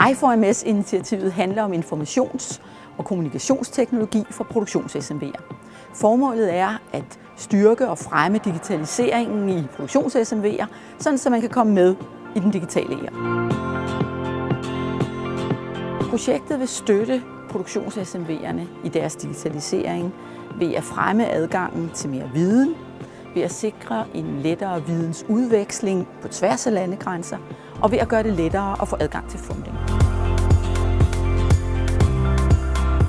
I4MS-initiativet handler om informations- og kommunikationsteknologi for produktions-SMV'er. Formålet er at styrke og fremme digitaliseringen i produktions-SMV'er, sådan så man kan komme med i den digitale æra. Projektet vil støtte produktions-SMV'erne i deres digitalisering ved at fremme adgangen til mere viden, ved at sikre en lettere vidensudveksling på tværs af landegrænser og ved at gøre det lettere at få adgang til funding.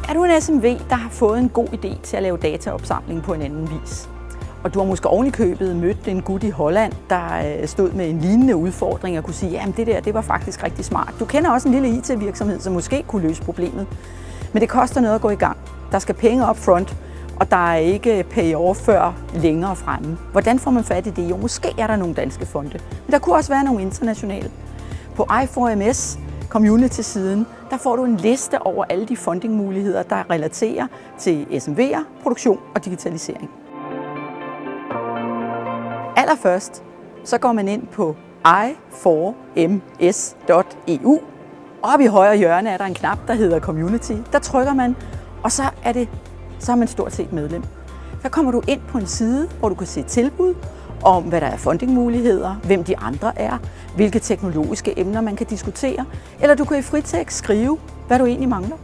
Er du en SMV, der har fået en god idé til at lave dataopsamling på en anden vis? Og du har måske oven i købet mødt en gut i Holland, der stod med en lignende udfordring og kunne sige, at det var faktisk rigtig smart. Du kender også en lille IT-virksomhed, som måske kunne løse problemet. Men det koster noget at gå i gang. Der skal penge up front, og der er ikke pay-off før længere fremme. Hvordan får man fat i det? Jo, måske er der nogle danske fonde, men der kunne også være nogle internationale. På I4MS Community-siden, der får du en liste over alle de fundingmuligheder, der relaterer til SMV'er, produktion og digitalisering. Allerførst så går man ind på i4ms.eu. Oppe i højre hjørne er der en knap, der hedder Community. Der trykker man, og så er man stort set medlem. Så kommer du ind på en side, hvor du kan se tilbud om, hvad der er fundingmuligheder, hvem de andre er, hvilke teknologiske emner man kan diskutere, eller du kan i fritekst skrive, hvad du egentlig mangler.